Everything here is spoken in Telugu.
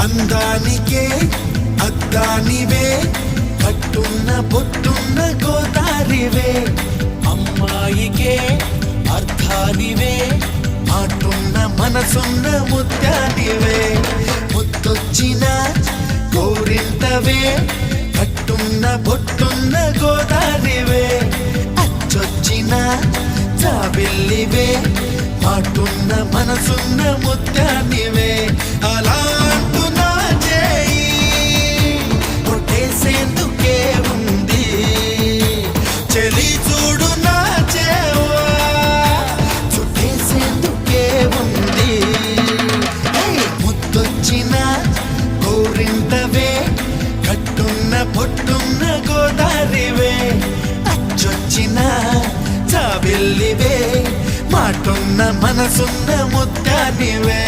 అందానికే అద్దానివే కట్టున్న పొట్టున్న గోదారివే అమ్మాయికే అర్థానివే మాటున్న మనసున్న ముత్యానివే ముత్తొచ్చిన కోరింతవే కట్టున్న పొట్టున్న గోదారివే అచ్చొచ్చిన జాబిల్లివే మాటున్న మనసున్న ముత్యానివే అలా అంటున్నా చేయి కొట్టేసేందుకే ఉంది చెలి చూడు నా చేవా చుట్టేసేందుకే ఉంది ముత్తొచ్చిన కోరింతవే కట్టున్న పొట్టున్న గోదారివే అచ్చొచ్చిన జాబిల్లివే మాటున్న మనసున్న ముత్యానివే